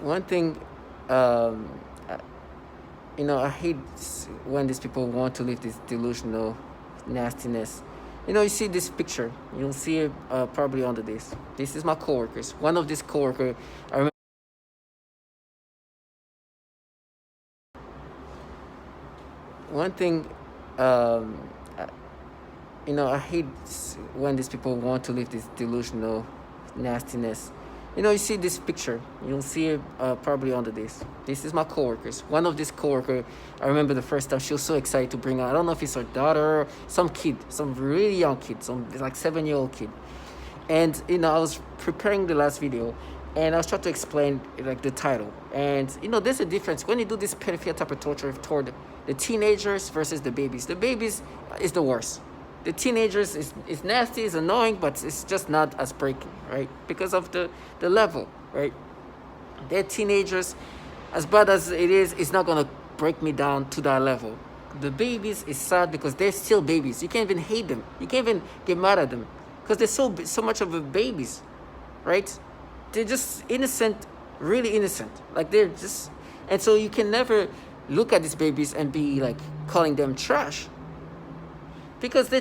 One thing, um, I- I hate when these people want to live this delusional nastiness. You see this picture. You'll see it probably under this. This is my coworkers. One of these coworker, I remember. One thing, um, I, I hate when these people want to live this delusional nastiness. You see this picture. You'll see it probably under this. This is my coworkers. One of these coworker, I remember the first time she was so excited to bring out. I don't know if it's her daughter or some kid, some really young kid, some like 7-year-old kid. And I was preparing the last video, and I was trying to explain like the title. And there's a difference when you do this pedophile type of torture toward the teenagers versus the babies. The babies is the worst. The teenagers is nasty, is annoying, but it's just not as breaking, right? Because of the level, right? They're teenagers, as bad as it is, it's not gonna break me down to that level. The babies is sad because they're still babies. You can't even hate them. You can't even get mad at them because they're so much of a babies, right? They're just innocent, really innocent. Like they're just, and so you can never look at these babies and be like calling them trash because they're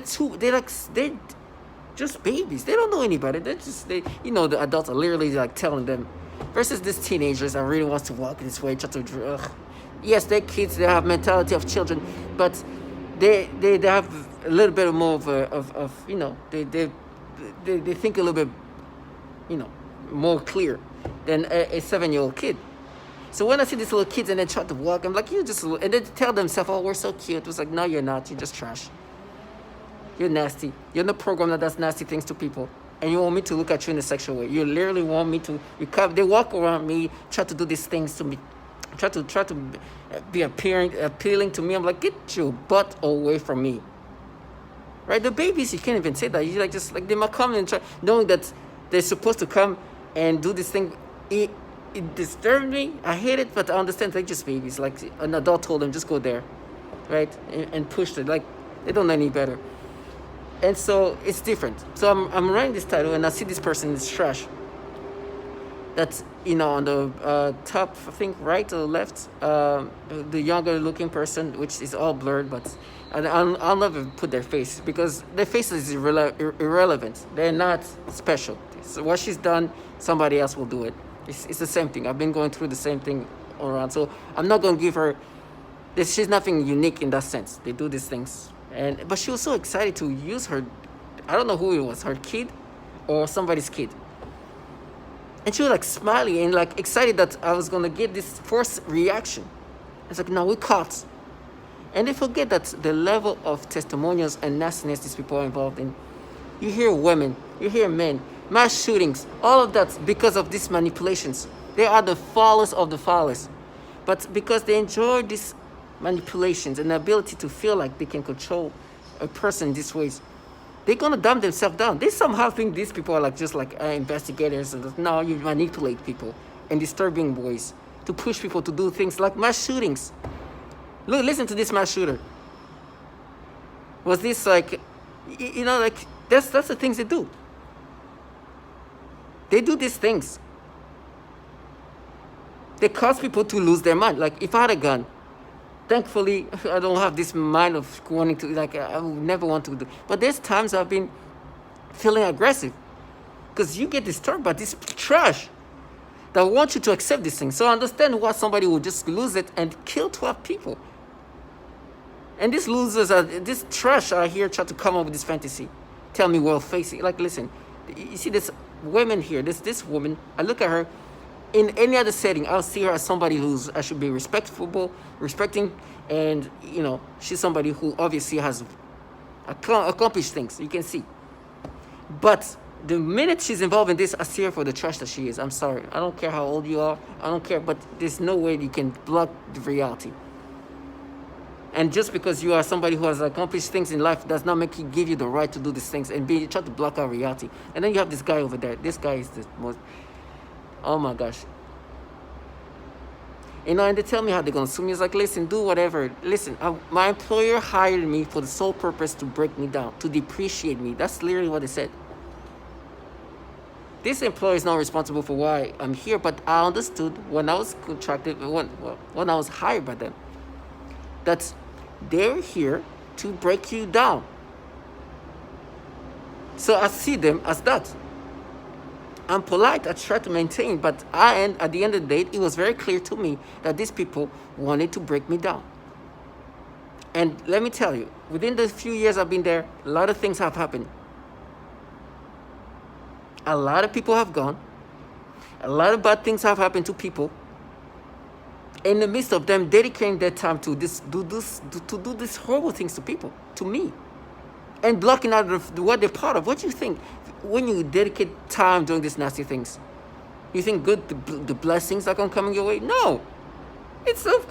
just babies. They don't know anybody. The adults are literally like telling them. Versus these teenagers that really wants to walk this way, try to. Yes, they're kids. They have mentality of children, but they have a little bit more of they think a little bit more clear than a 7-year-old kid. So when I see these little kids and they try to walk, I'm like, you just, and they tell themselves, oh, we're so cute. It was like, no, you're not. You're just trash. You're nasty. You're in the program that does nasty things to people. And you want me to look at you in a sexual way. You literally want me to, they walk around me, try to do these things to me, try to be appealing to me. I'm like, get your butt away from me. Right? The babies, you can't even say that. You just like they might come and try, knowing that they're supposed to come and do this thing. It disturbed me. I hate it, but I understand they're just babies. Like an adult told them, just go there, right, and pushed it. Like they don't know any better. And so it's different. So I'm writing this title, and I see this person is trash. That's on the top, I think, right or left, the younger looking person, which is all blurred, but I'll never put their face because their face is irrelevant. They're not special. So what she's done, somebody else will do it. It's the same thing. I've been going through the same thing all around. So I'm not going to give her this. She's nothing unique in that sense. They do these things. But she was so excited to use her, I don't know who it was, her kid or somebody's kid. And she was like smiling and like excited that I was going to get this first reaction. It's like, no, we caught. And they forget that the level of testimonials and nastiness these people are involved in. You hear women, you hear men, mass shootings, all of that because of these manipulations. They are the foulest of the foulest. But because they enjoy these manipulations and the ability to feel like they can control a person these ways, they're gonna dumb themselves down. They somehow think these people are like just like investigators. And no, you manipulate people in disturbing ways to push people to do things like mass shootings. Look, listen to this mass shooter. Was this like, like that's the things they do. They do these things. They cause people to lose their mind. Like if I had a gun, thankfully I don't have this mind of wanting to, like I would never want to do. But there's times I've been feeling aggressive because you get disturbed by this trash that want you to accept these things. So I understand why somebody would just lose it and kill 12 people. And these losers this trash are here trying to come up with this fantasy. Tell me well facing. Like listen, you see this woman here, this woman, I look at her, in any other setting, I'll see her as somebody I should be respecting, and she's somebody who obviously has accomplished things. You can see, but the minute she's involved in this, I see her for the trash that she is. I'm sorry. I don't care how old you are. I don't care, but there's no way you can block the reality. And just because you are somebody who has accomplished things in life does not make you give you the right to do these things and try to block out reality. And then you have this guy over there. This guy is the most. Oh my gosh. And they tell me how they're going to sue me. It's like, listen, do whatever. Listen, my employer hired me for the sole purpose to break me down, to depreciate me. That's literally what they said. This employer is not responsible for why I'm here, but I understood when I was contracted, when I was hired by them, that they're here to break you down. So I see them as that. I'm polite, I try to maintain, but at the end of the day, it was very clear to me that these people wanted to break me down. And let me tell you, within the few years I've been there, a lot of things have happened. A lot of people have gone. A lot of bad things have happened to people. In the midst of them dedicating their time to do these horrible things to people, to me, and blocking out what they're part of. What do you think when you dedicate time doing these nasty things? You think the blessings are gonna come in your way? No. It's so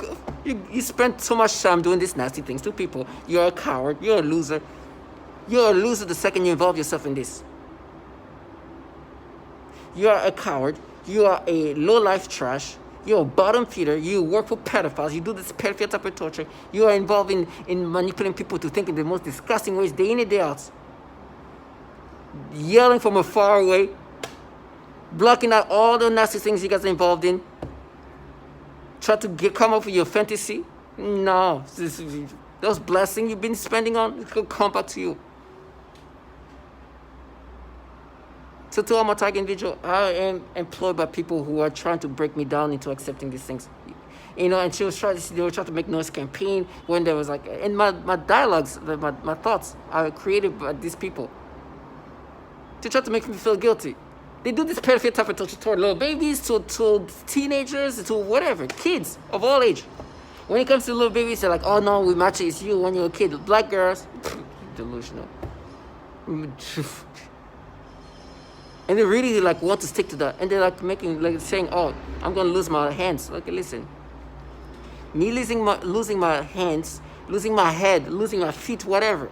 you spend so much time doing these nasty things to people. You're a coward. You're a loser. You're a loser the second you involve yourself in this. You are a coward. You are a low-life trash. You're a bottom feeder. You work for pedophiles. You do this pedophile type of torture. You are involved in manipulating people to think in the most disgusting ways, day in and day out. Yelling from afar away. Blocking out all the nasty things you guys are involved in. Try to come up with your fantasy. No. Those blessings you've been spending on, it will come back to you. So to all my target individual, I am employed by people who are trying to break me down into accepting these things. And they were trying to make noise campaign when there was in my dialogues, my thoughts are created by these people to try to make me feel guilty. They do this pedophile type of torture toward little babies, to teenagers, to whatever, kids of all age. When it comes to little babies, they're like, oh no, we match it, it's you when you're a kid. Black girls, delusional. And they really want to stick to that. And they're saying, oh, I'm going to lose my hands. Listen. Me losing my hands, losing my head, losing my feet, whatever,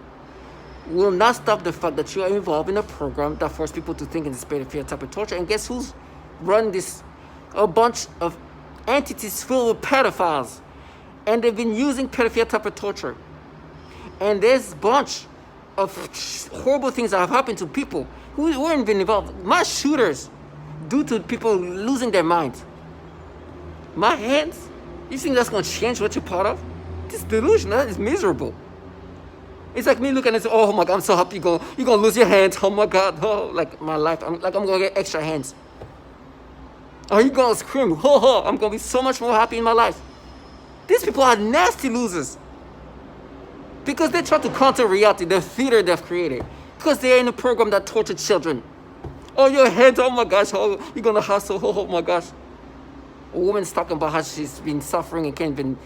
will not stop the fact that you are involved in a program that forces people to think in this pedophile type of torture. And guess who's run this? A bunch of entities filled with pedophiles. And they've been using pedophile type of torture. And there's a bunch of horrible things that have happened to people who weren't been involved. Mass shooters, due to people losing their minds. My hands? You think that's going to change what you're part of? This delusion, that is miserable. It's like me looking and saying, oh my God, I'm so happy you're going to lose your hands. Oh my God, my life. I'm going to get extra hands. Are you going to scream? I'm going to be so much more happy in my life. These people are nasty losers. Because they try to counter reality, the theater they've created. Because they're in a program that tortured children. Oh, your hands, oh my gosh, oh, you're going to hustle, oh my gosh. A woman's talking about how she's been suffering and can't even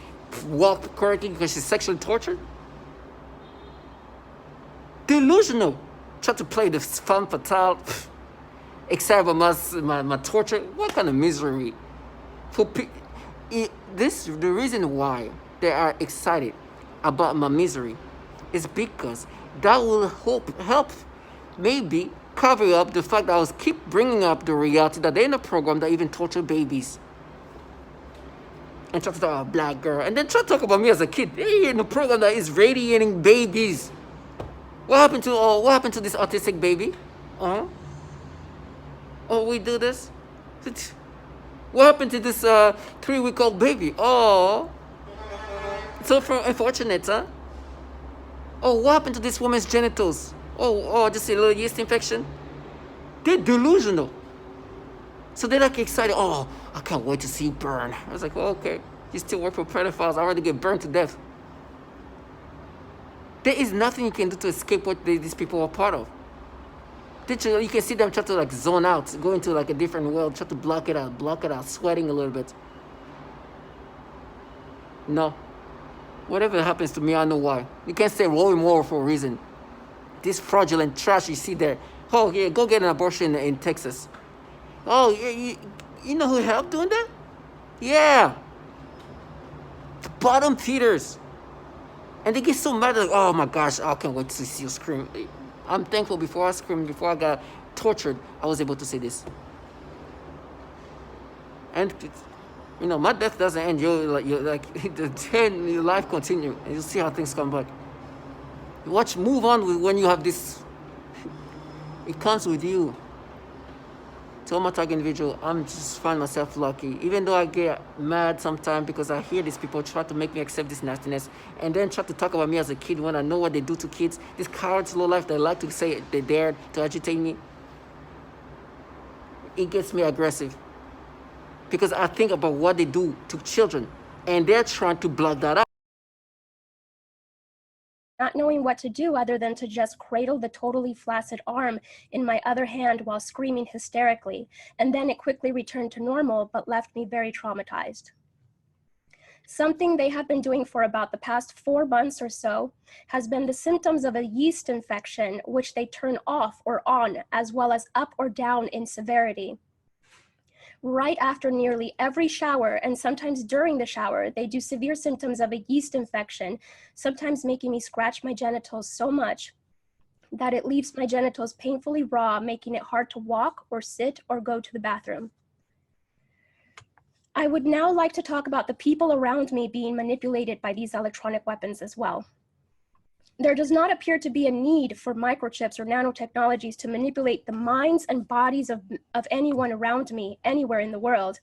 walk correctly because she's sexually tortured. Delusional. Try to play the femme fatale. Except my torture. What kind of misery? The reason why they are excited about my misery is because that will help maybe cover up the fact that I was keep bringing up the reality that they're in a program that even torture babies. And try to talk about a black girl. And then try to talk about me as a kid. They're in a program that is radiating babies. What happened to this autistic baby? Oh, we do this? What happened to this 3-week-old baby? Oh, so unfortunate, huh? Oh, what happened to this woman's genitals? Oh, just a little yeast infection? They're delusional. So they're excited. Oh, I can't wait to see you burn. I was like, well, okay. You still work for pedophiles. I already get burned to death. There is nothing you can do to escape what these people are part of. You can see them try to zone out, go into a different world, try to block it out, sweating a little bit. No. Whatever happens to me, I know why. You can't say rolling more for a reason. This fraudulent trash you see there. Oh, yeah, go get an abortion in Texas. Oh, you know who helped doing that? Yeah. The bottom feeders. And they get so mad, oh my gosh, I can't wait to see you scream. I'm thankful before I screamed, before I got tortured, I was able to say this. And my death doesn't end. Your life continues, and you'll see how things come back. Move on when you have this. It comes with you. To all my target individual, I'm just find myself lucky. Even though I get mad sometimes because I hear these people try to make me accept this nastiness and then try to talk about me as a kid when I know what they do to kids. These cowards, low life, they like to say they dared to agitate me. It gets me aggressive because I think about what they do to children and they're trying to block that out. Not knowing what to do other than to just cradle the totally flaccid arm in my other hand while screaming hysterically, and then it quickly returned to normal, but left me very traumatized. Something they have been doing for about the past 4 months or so has been the symptoms of a yeast infection, which they turn off or on, as well as up or down in severity. Right after nearly every shower, and sometimes during the shower, they do severe symptoms of a yeast infection, sometimes making me scratch my genitals so much that it leaves my genitals painfully raw, making it hard to walk or sit or go to the bathroom. I would now like to talk about the people around me being manipulated by these electronic weapons as well. There does not appear to be a need for microchips or nanotechnologies to manipulate the minds and bodies of anyone around me, anywhere in the world,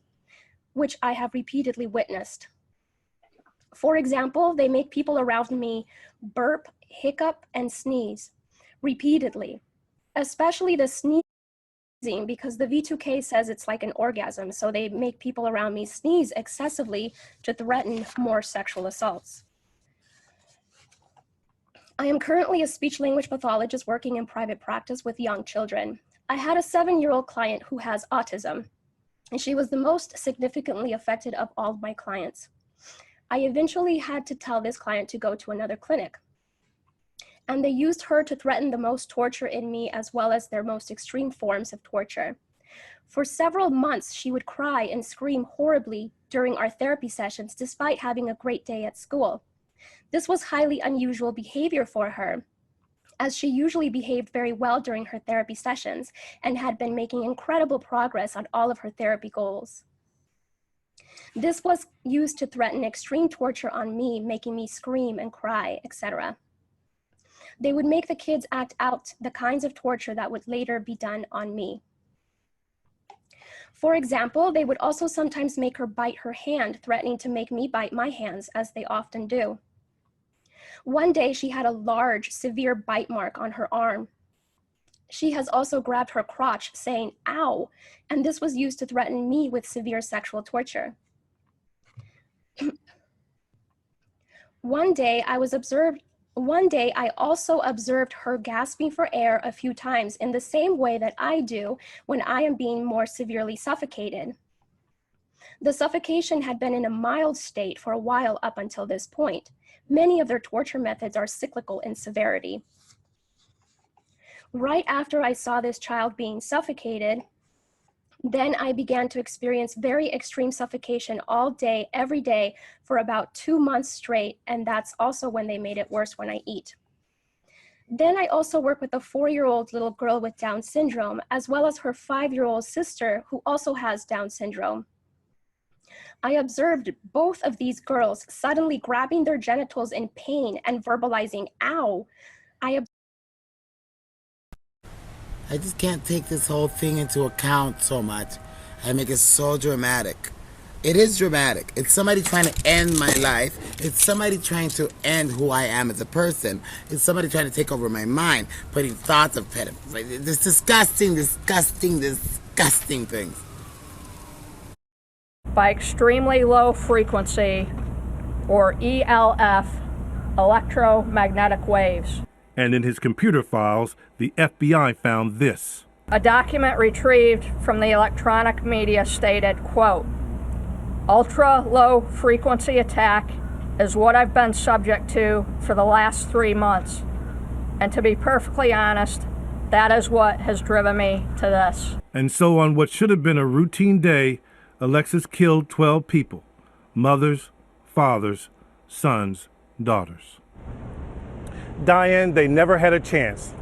which I have repeatedly witnessed. For example, they make people around me burp, hiccup, and sneeze repeatedly, especially the sneezing, because the V2K says it's like an orgasm, so they make people around me sneeze excessively to threaten more sexual assaults. I am currently a speech-language pathologist working in private practice with young children. I had a 7-year-old client who has autism, and she was the most significantly affected of all of my clients. I eventually had to tell this client to go to another clinic, and they used her to threaten the most torture in me as well as their most extreme forms of torture. For several months, she would cry and scream horribly during our therapy sessions despite having a great day at school. This was highly unusual behavior for her, as she usually behaved very well during her therapy sessions and had been making incredible progress on all of her therapy goals. This was used to threaten extreme torture on me, making me scream and cry, etc. They would make the kids act out the kinds of torture that would later be done on me. For example, they would also sometimes make her bite her hand, threatening to make me bite my hands, as they often do. One day, she had a large, severe bite mark on her arm. She has also grabbed her crotch, saying, "Ow," and this was used to threaten me with severe sexual torture. One day, I also observed her gasping for air a few times in the same way that I do when I am being more severely suffocated. The suffocation had been in a mild state for a while up until this point. Many of their torture methods are cyclical in severity. Right after I saw this child being suffocated, then I began to experience very extreme suffocation all day, every day, for about 2 months straight, and that's also when they made it worse when I eat. Then I also work with a 4-year-old little girl with Down syndrome, as well as her 5-year-old sister who also has Down syndrome. I observed both of these girls suddenly grabbing their genitals in pain and verbalizing, "Ow." I just can't take this whole thing into account so much. I make it so dramatic. It is dramatic. It's somebody trying to end my life. It's somebody trying to end who I am as a person. It's somebody trying to take over my mind, putting thoughts of pedophilia. This disgusting, disgusting, disgusting things. By extremely low frequency, or ELF, electromagnetic waves. And in his computer files, the FBI found this. A document retrieved from the electronic media stated, quote, "Ultra-low frequency attack is what I've been subject to for the last 3 months. And to be perfectly honest, that is what has driven me to this." And so on what should have been a routine day, Alexis killed 12 people: mothers, fathers, sons, daughters. Diane, they never had a chance.